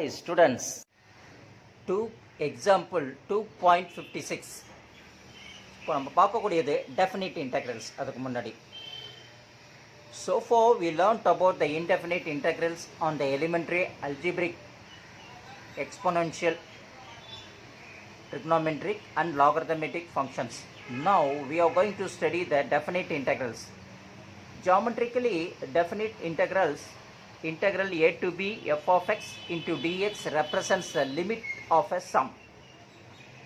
Hi students, to example 2.56 இப்போ நம்ம பார்க்கக்கூடியது definite integrals. அதுக்கு முன்னாடி so far we learned about the indefinite integrals on the elementary algebraic, exponential, trigonometric and logarithmic functions. Now we are going to study the definite integrals. Geometrically definite integrals, integral a to b f of x into dx represents the limit of a sum.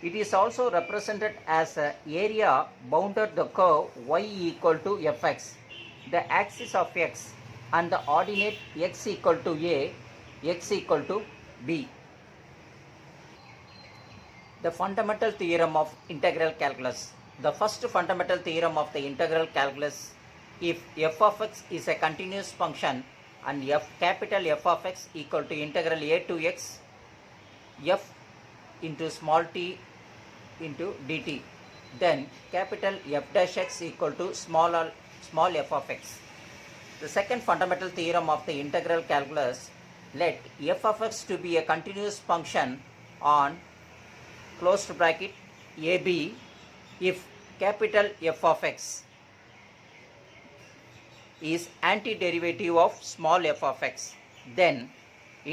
It is also represented as an area bounded the curve y equal to fx, the axis of x, and the ordinate x equal to a, x equal to b. The fundamental theorem of integral calculus. The first fundamental theorem of the integral calculus: if f of x is a continuous function and capital F of x equal to integral a to x f into small t into dt, then capital F dash x equal to small f of x. The second fundamental theorem of the integral calculus: let f of x to be a continuous function on closed bracket ab if capital F of x is antiderivative of small f of x, then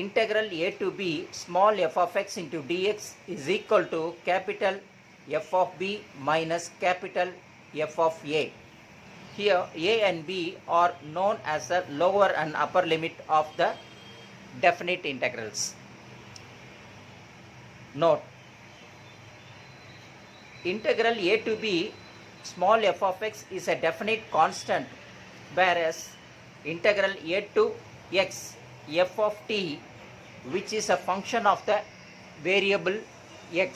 integral a to b small f of x into dx is equal to capital F of b minus capital F of a. Here a and b are known as the lower and upper limit of the definite integrals. Note: integral a to b small f of x is a definite constant, whereas integral a to x f of t, which is a function of the variable x.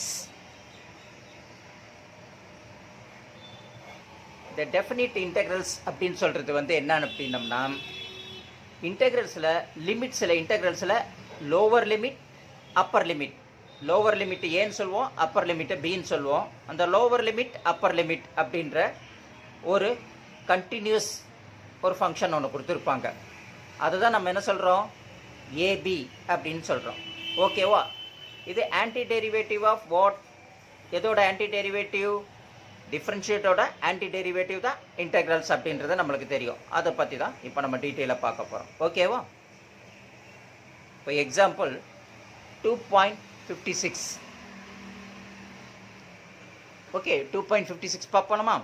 The definite integrals அப்படின்னு சொல்கிறது வந்து என்னன்னு அப்படின்னம்னா, இன்டெக்ரல்ஸில் லிமிட்ஸில் இன்டெக்ரல்ஸில் lower limit upper limit, lower limit ஏன்னு சொல்லுவோம், அப்பர் லிமிட்டை பின்னு சொல்லுவோம். அந்த லோவர் லிமிட் அப்பர் லிமிட் அப்படின்ற ஒரு கண்டினியூஸ் ஒரு ஃபங்க்ஷன் ஒன்று கொடுத்துருப்பாங்க. அதுதான் நம்ம என்ன சொல்கிறோம், ஏபி அப்படின்னு சொல்கிறோம். ஓகேவா? இது ஆன்டி டெரிவேட்டிவ் ஆஃப் வாட்? எதோட ஆன்டி டெரிவேட்டிவ்? டிஃப்ரென்ஷியேட்டோட ஆன்டி டெரிவேட்டிவ் தான் இன்டெக்ரல்ஸ் அப்படின்றது நம்மளுக்கு தெரியும். அதை பற்றி தான் இப்போ நம்ம டீட்டெயிலாக பார்க்க போகிறோம். ஓகேவா? இப்போ எக்ஸாம்பிள் 2.56. ஓகே, 2.56 பார்ப்போமா?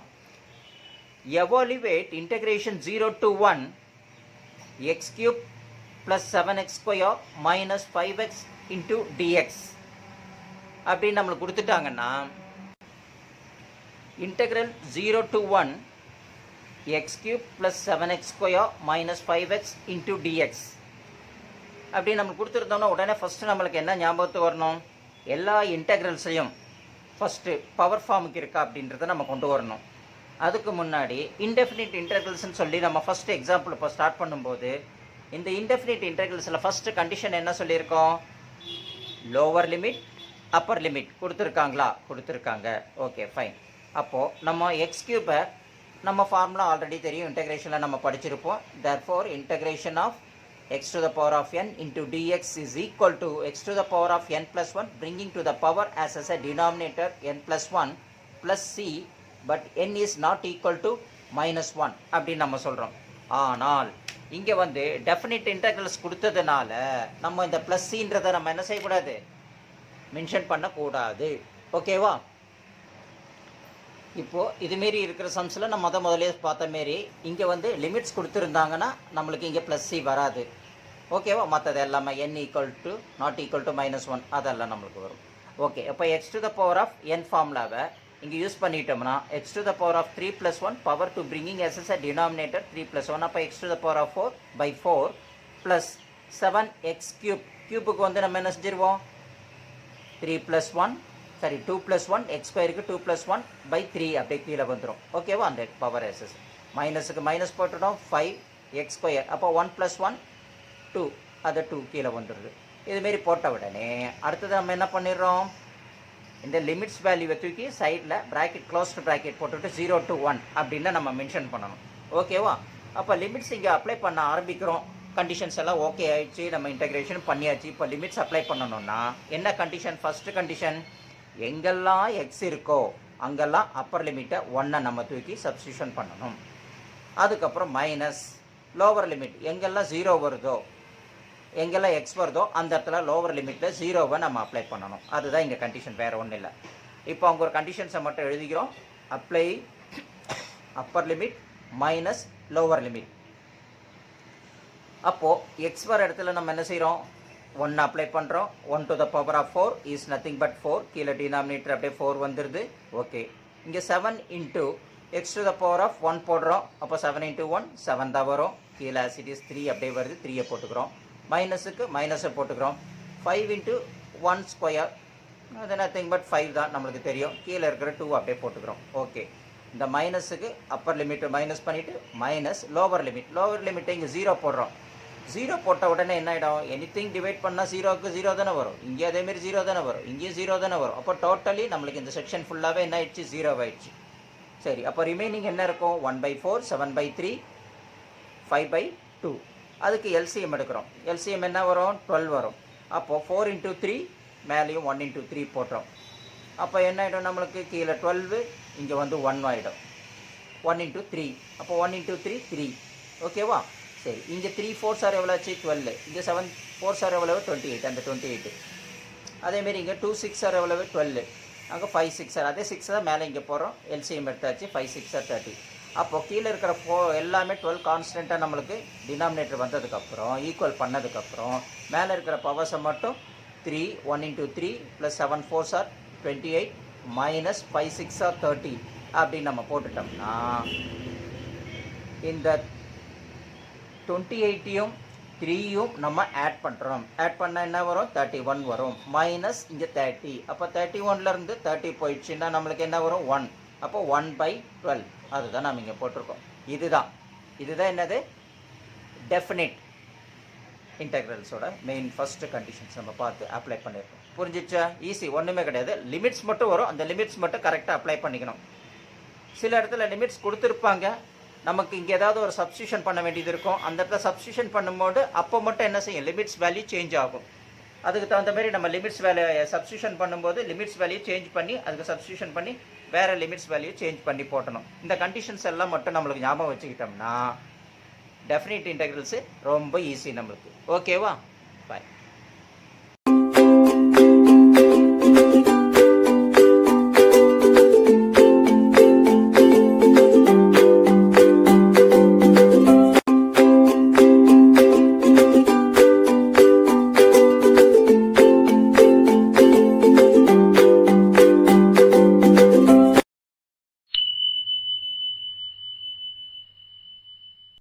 Evaluate integration 0 to 1 x cube plus 7x square minus 5x into dx அப்படின்னு நம்மளுக்கு கொடுத்துட்டாங்கன்னா, integral 0 to 1 x cube plus 7x square minus 5x into dx அப்படி நம்மளுக்கு கொடுத்துருந்தோம்னா உடனே ஃபஸ்ட்டு நம்மளுக்கு என்ன ஞாபகத்துக்கு வரணும், எல்லா இன்டெக்ரல்ஸையும் ஃபஸ்ட்டு பவர் ஃபார்முக்கு இருக்கா அப்படின்றத நம்ம கொண்டு வரணும். அதுக்கு முன்னாடி இன்டெஃபினிட் இன்டெக்ரல்ஸ்னு சொல்லி நம்ம ஃபஸ்ட்டு எக்ஸாம்பிள் இப்போ ஸ்டார்ட் பண்ணும்போது, இந்த இன்டெஃபினிட் இன்டெக்ரல்ஸில் ஃபஸ்ட்டு கண்டிஷன் என்ன சொல்லியிருக்கோம், லோவர் லிமிட் அப்பர் லிமிட் கொடுத்துருக்காங்களா? கொடுத்துருக்காங்க. Okay, fine. அப்போது நம்ம எக்ஸ் கியூபை நம்ம ஃபார்முலா ஆல்ரெடி தெரியும், இன்டெகிரேஷனில் நம்ம படிச்சிருப்போம். therefore integration of x to the power of n into dx is equal to x to the power of n plus 1 bringing to the power as a denominator n plus 1 plus c, but n is not equal to minus 1 அப்படின்னு நம்ம சொல்கிறோம். ஆனால் இங்கே வந்து definite integrals கொடுத்ததுனால நம்ம இந்த plus சின்றதை நம்ம என்ன செய்யக்கூடாது, மென்ஷன் பண்ணக்கூடாது. ஓகேவா? இப்போது இதுமாரி இருக்கிற சம்ஸில் நம்ம முதலே பார்த்த மாரி இங்கே வந்து லிமிட்ஸ் கொடுத்துருந்தாங்கன்னா நம்மளுக்கு இங்கே ப்ளஸ் சி வராது. ஓகேவா? மற்றது எல்லாமே n equal to not equal to minus 1 அதெல்லாம் நம்மளுக்கு வரும். ஓகே, இப்போ x to the power of n ஃபார்முலாவை இங்கே யூஸ் பண்ணிட்டோம்னா x to the power of 3 + 1 power to bringing as as denominator 3 + 1. அப்போ x to the power of 4/4 plus 7x cube. கியூப்புக்கு வந்து நம்ம என்ன செஞ்சிருவோம், 3 + 1 சரி 2 + 1 x ஸ்கொயருக்கு 2 + 1/3 அப்படியே கீழே வந்துடும். ஓகேவா? அந்த பவர் எஸ்எஸ் மைனஸுக்கு மைனஸ் போட்டுட்டோம், 5x². அப்போ 1 + 1 2, அது 2 கீழே வந்துடுது. இதுமாரி போட்ட உடனே அடுத்தது நம்ம என்ன பண்ணிடுறோம், இந்த லிமிட்ஸ் வேல்யூவை தூக்கி சைடில் ப்ராக்கெட் க்ளோஸ்டு ப்ராக்கெட் போட்டுட்டு 0 to 1 அப்படின்னு நம்ம மென்ஷன் பண்ணணும். ஓகேவா? அப்போ லிமிட்ஸ் இங்கே அப்ளை பண்ண ஆரம்பிக்கிறோம் கண்டிஷன்ஸ் எல்லாம் ஓகே ஆயிடுச்சு, நம்ம இன்டகிரேஷன் பண்ணியாச்சு. இப்போ லிமிட்ஸ் அப்ளை பண்ணணும்னா என்ன கண்டிஷன்? ஃபஸ்ட்டு கண்டிஷன், எங்கெல்லாம் எக்ஸ் இருக்கோ அங்கெல்லாம் அப்பர் லிமிட்டை 1 நம்ம தூக்கி சப்ஸ்டியூஷன் பண்ணணும். அதுக்கப்புறம் மைனஸ் லோவர் லிமிட், எங்கெல்லாம் 0 வருதோ எங்கெல்லாம் எக்ஸ் வருதோ அந்த இடத்துல லோவர் லிமிட்டில் 0வை நம்ம அப்ளை பண்ணணும். அதுதான் இங்கே கண்டிஷன், வேறு ஒன்றும் இல்லை. இப்போ அவங்க ஒரு கண்டிஷன்ஸை மட்டும் எழுதிக்கிறோம். Apply upper limit minus lower limit. அப்போது எக்ஸ் வர இடத்துல நம்ம என்ன செய்கிறோம்? 1 அப்ளை பண்ணுறோம். 1 to the power of 4 is nothing but 4. கீழே டினாமினேட்டர் அப்படியே 4 வந்துடுது. ஓகே, இங்கே 7 into x to the power of 1 போடுறோம். அப்போ 7 into 1 7 தான் வரும். கீழே as it is 3 அப்படியே வருது, 3 போட்டுக்கிறோம். மைனஸுக்கு மைனஸை போட்டுக்கிறோம். 5 into 1 ஸ்கொயர், அது நத்திங் பட் 5 தான் நம்மளுக்கு தெரியும். கீழே இருக்கிற 2 அப்படியே போட்டுக்கிறோம். ஓகே, இந்த மைனஸுக்கு அப்பர் லிமிட்டை மைனஸ் பண்ணிவிட்டு மைனஸ் லோவர் லிமிட்டை இங்கே 0 போடுறோம். 0 போட்ட உடனே என்ன ஆகிடும்? எனிதிங் டிவைட் பண்ணால் 0க்கு 0 தானே வரும். இங்கே அதேமாரி 0 தானே வரும், இங்கேயும் 0 தானே வரும். அப்போ டோட்டலி நம்மளுக்கு இந்த செக்ஷன் ஃபுல்லாகவே என்ன ஆயிடுச்சு? 0 ஆயிடுச்சு. சரி, அப்போ ரிமைனிங் என்ன இருக்கும்? 1/4, 7/3, 5/2. அதுக்கு எல்சிஎம் எடுக்கிறோம். எல்சிஎம் என்ன வரும்? 12 வரும். அப்போது 4 into 3 மேலேயும் 1 into 3 போட்டோம். அப்போ என்ன ஆகிடும்? நம்மளுக்கு கீழே 12, இங்கே வந்து 1 ஆகிடும். 1 into 3, அப்போ 1 into 3 3. ஓகேவா? சரி, இங்கே 3 4s ஆர் எவ்வளோ ஆச்சு? 12. இங்கே 7 4s ஆர் எவ்வளவு? 28. அந்த 28. அதேமாரி இங்கே 2 6 ஆர் எவ்வளவு? 12. அங்கே 5 6 ஆர், அதே 6 தான் மேலே இங்கே போகிறோம். எல்சிஎம் எடுத்தாச்சு. 5 6 ஆர் 30. அப்போது கீழே இருக்கிற எல்லாமே 12 கான்ஸ்டண்ட்டாக நம்மளுக்கு டினாமினேட்டர் வந்ததுக்கப்புறம் ஈக்குவல் பண்ணதுக்கப்புறம் மேலே இருக்கிற பவர்ஸை மட்டும் 3 1 into 3 + 7 4s R 28 minus 5 6 R 30 அப்படின்னு நம்ம போட்டுட்டோம்னா இந்த 28யும் 3யும் நம்ம ஆட் பண்ணுறோம். ஆட் பண்ணால் என்ன வரும்? 31 வரும். மைனஸ் இங்கே 30. அப்போ 31லேருந்து 30 போயிடுச்சுன்னா நம்மளுக்கு என்ன வரும்? 1. அப்போ 1/12. அதுதான் நம்ம இங்கே போட்டிருக்கோம். இதுதான் என்னது? டெஃபினிட் இன்டெக்ரல்ஸோட மெயின் ஃபஸ்ட்டு கண்டிஷன்ஸ் நம்ம பார்த்து அப்ளை பண்ணியிருக்கோம். புரிஞ்சிச்சா? ஈஸி, ஒன்றுமே கிடையாது. லிமிட்ஸ் மட்டும் வரும், அந்த லிமிட்ஸ் மட்டும் கரெக்டாக அப்ளை பண்ணிக்கணும். சில இடத்துல லிமிட்ஸ் கொடுத்துருப்பாங்க, நமக்கு இங்கே ஏதாவது ஒரு சப்ஸ்டியூஷன் பண்ண வேண்டியது இருக்கும். அந்த இடத்துல சப்ஸ்டியூஷன் பண்ணும்போது அப்போ மட்டும் என்ன செய்யும்? லிமிட்ஸ் வேல்யூ சேஞ்ச் ஆகும். அதுக்கு தகுந்த மாதிரி நம்ம லிமிட்ஸ் வேல்யூ சப்ஸ்டியூஷன் பண்ணும்போது லிமிட்ஸ் வேல்யூ சேஞ்ச் பண்ணி அதுக்கு சப்ஸ்டியூஷன் பண்ணி வேறு லிமிட்ஸ் வேல்யூ சேஞ்ச் பண்ணி போட்டணும். இந்த கண்டிஷன்ஸ் எல்லாம் மட்டும் நம்மளுக்கு ஞாபகம் வச்சுக்கிட்டோம்னா டெஃபினிட் இன்டெக்ரல்ஸு ரொம்ப ஈஸி நம்மளுக்கு. ஓகேவா?